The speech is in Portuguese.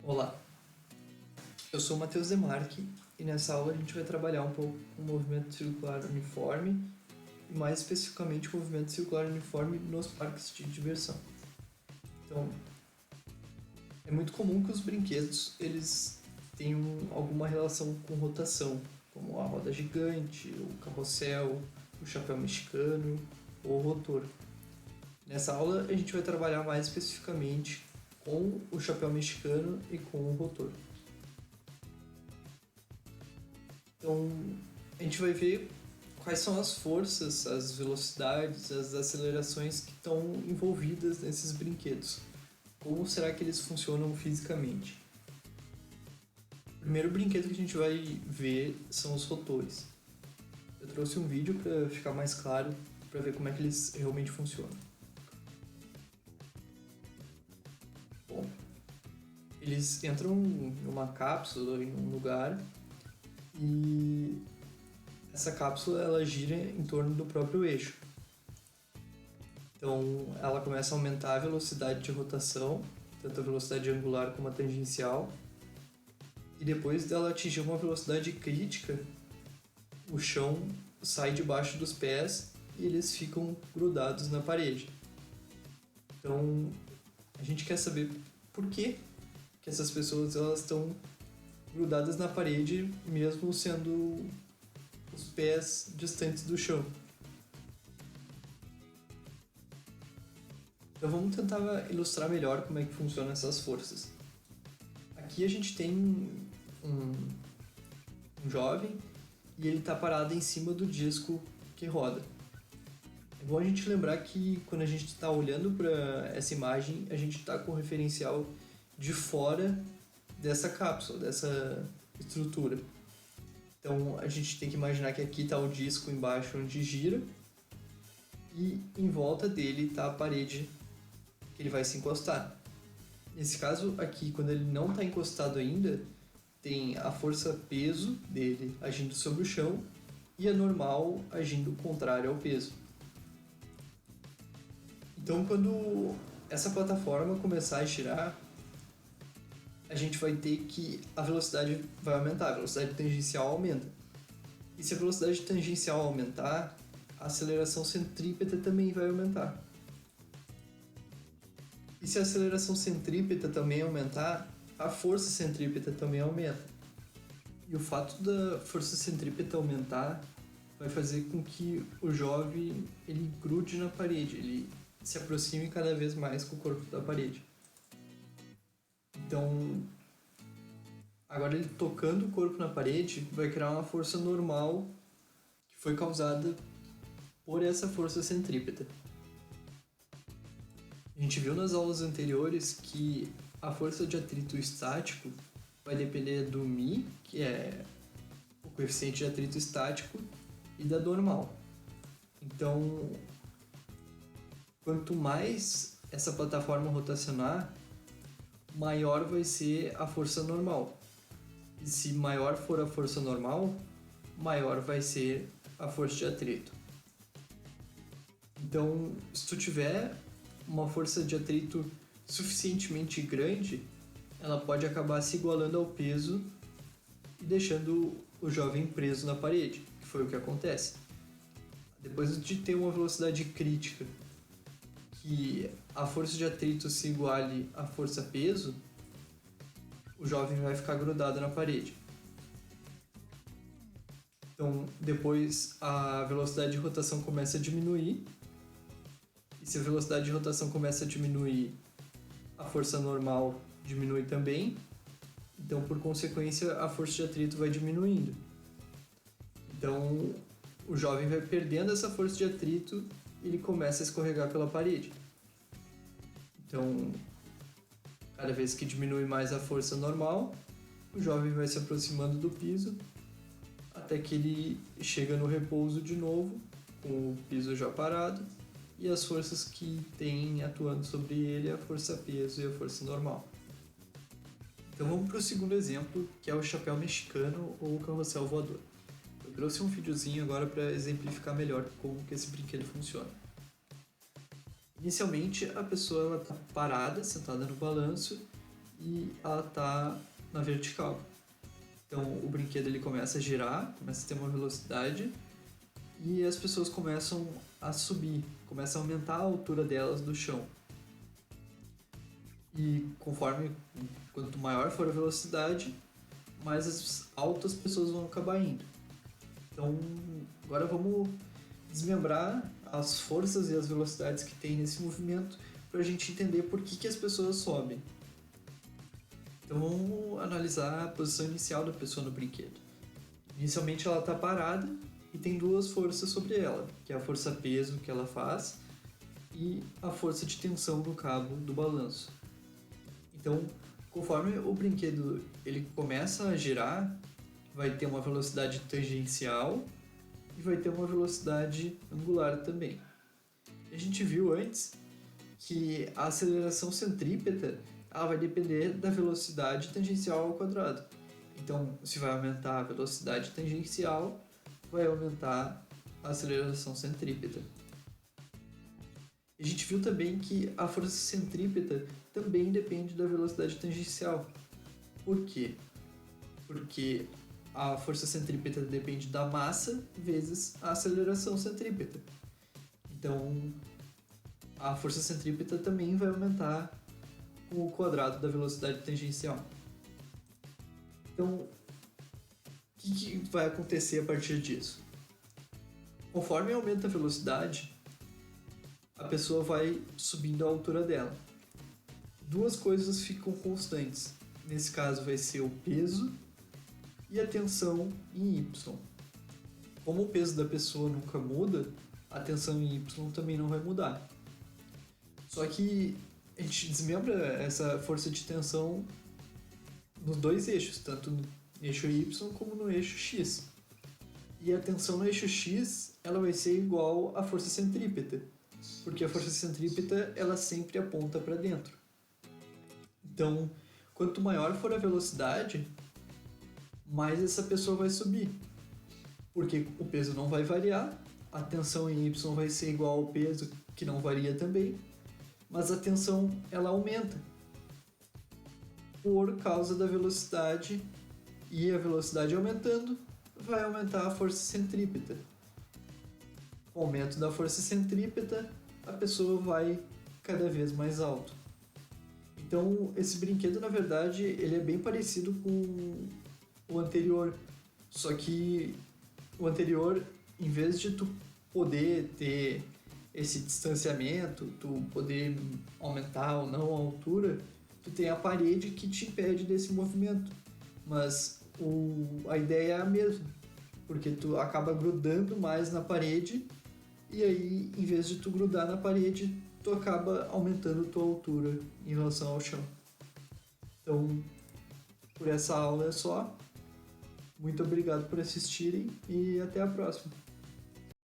Olá, eu sou o Matheus Demarque e nessa aula a gente vai trabalhar um pouco com o movimento circular uniforme e mais especificamente o movimento circular uniforme nos parques de diversão. Então, é muito comum que os brinquedos eles tenham alguma relação com rotação, como a roda gigante, o carrossel, o chapéu mexicano ou o rotor. Nessa aula a gente vai trabalhar mais especificamente com o chapéu mexicano e com o rotor. Então, a gente vai ver quais são as forças, as velocidades, as acelerações que estão envolvidas nesses brinquedos. Como será que eles funcionam fisicamente? O primeiro brinquedo que a gente vai ver são os rotores. Eu trouxe um vídeo para ficar mais claro, para ver como é que eles realmente funcionam. Bom, eles entram em uma cápsula, em um lugar, e essa cápsula ela gira em torno do próprio eixo. Então ela começa a aumentar a velocidade de rotação, tanto a velocidade angular como a tangencial, e depois dela atingir uma velocidade crítica, o chão sai debaixo dos pés e eles ficam grudados na parede. Então a gente quer saber por que essas pessoas elas estão grudadas na parede mesmo sendo os pés distantes do chão. Então vamos tentar ilustrar melhor como é que funcionam essas forças. Aqui a gente tem um jovem e ele está parado em cima do disco que roda. É bom a gente lembrar que quando a gente está olhando para essa imagem, a gente está com o referencial de fora dessa cápsula, dessa estrutura. Então a gente tem que imaginar que aqui está o disco embaixo onde gira e em volta dele está a parede que ele vai se encostar. Nesse caso aqui, quando ele não está encostado ainda, tem a força-peso dele agindo sobre o chão e a normal agindo contrário ao peso. Então quando essa plataforma começar a girar, a gente vai ter que a velocidade vai aumentar, a velocidade tangencial aumenta. E se a velocidade tangencial aumentar, a aceleração centrípeta também vai aumentar. E se a aceleração centrípeta também aumentar, a força centrípeta também aumenta. E o fato da força centrípeta aumentar vai fazer com que o jovem ele grude na parede, ele se aproxime cada vez mais com o corpo da parede. Então, agora ele tocando o corpo na parede vai criar uma força normal que foi causada por essa força centrípeta. A gente viu nas aulas anteriores que a força de atrito estático vai depender do μ, que é o coeficiente de atrito estático, e da normal. Então, quanto mais essa plataforma rotacionar, maior vai ser a força normal. E se maior for a força normal, maior vai ser a força de atrito. Então, se tu tiver uma força de atrito suficientemente grande, ela pode acabar se igualando ao peso e deixando o jovem preso na parede, que foi o que acontece. Depois de ter uma velocidade crítica, que a força de atrito se iguale à força-peso, o jovem vai ficar grudado na parede. Então, depois a velocidade de rotação começa a diminuir, e se a velocidade de rotação começa a diminuir, a força normal diminui também, então por consequência a força de atrito vai diminuindo. Então o jovem vai perdendo essa força de atrito e ele começa a escorregar pela parede. Então, cada vez que diminui mais a força normal, o jovem vai se aproximando do piso até que ele chega no repouso de novo, com o piso já parado, e as forças que tem atuando sobre ele é a força-peso e a força normal. Então vamos para o segundo exemplo, que é o chapéu mexicano ou o carrossel voador. Eu trouxe um videozinho agora para exemplificar melhor como que esse brinquedo funciona. Inicialmente a pessoa está parada, sentada no balanço, e ela tá na vertical. Então o brinquedo ele começa a girar, começa a ter uma velocidade e as pessoas começam a subir, começam a aumentar a altura delas do chão. E quanto maior for a velocidade, mais altas as pessoas vão acabar indo. Então agora vamos desmembrar as forças e as velocidades que tem nesse movimento para a gente entender por que as pessoas sobem. Então vamos analisar a posição inicial da pessoa no brinquedo. Inicialmente ela está parada e tem duas forças sobre ela, que é a força peso que ela faz e a força de tensão no cabo do balanço. Então, conforme o brinquedo ele começa a girar, vai ter uma velocidade tangencial e vai ter uma velocidade angular também. A gente viu antes que a aceleração centrípeta ela vai depender da velocidade tangencial ao quadrado. Então, se vai aumentar a velocidade tangencial, vai aumentar a aceleração centrípeta. A gente viu também que a força centrípeta também depende da velocidade tangencial. Por quê? Porque a força centrípeta depende da massa vezes a aceleração centrípeta. Então, a força centrípeta também vai aumentar com o quadrado da velocidade tangencial. Então, o que vai acontecer a partir disso? Conforme aumenta a velocidade, a pessoa vai subindo a altura dela. Duas coisas ficam constantes. Nesse caso vai ser o peso e a tensão em Y. Como o peso da pessoa nunca muda, a tensão em Y também não vai mudar. Só que a gente desmembra essa força de tensão nos dois eixos, tanto no eixo Y como no eixo X. E a tensão no eixo X ela vai ser igual à força centrípeta, porque a força centrípeta ela sempre aponta para dentro. Então, quanto maior for a velocidade, mais essa pessoa vai subir, porque o peso não vai variar, a tensão em Y vai ser igual ao peso, que não varia também, mas a tensão ela aumenta por causa da velocidade, e a velocidade aumentando vai aumentar a força centrípeta. Com o aumento da força centrípeta, a pessoa vai cada vez mais alto. Então, esse brinquedo, na verdade, ele é bem parecido com o anterior, só que o anterior, em vez de tu poder ter esse distanciamento, tu poder aumentar ou não a altura, tu tem a parede que te impede desse movimento. Mas a ideia é a mesma, porque tu acaba grudando mais na parede e aí, em vez de tu grudar na parede, tu acaba aumentando tua altura em relação ao chão. Então, por essa aula é só. Muito obrigado por assistirem e até a próxima.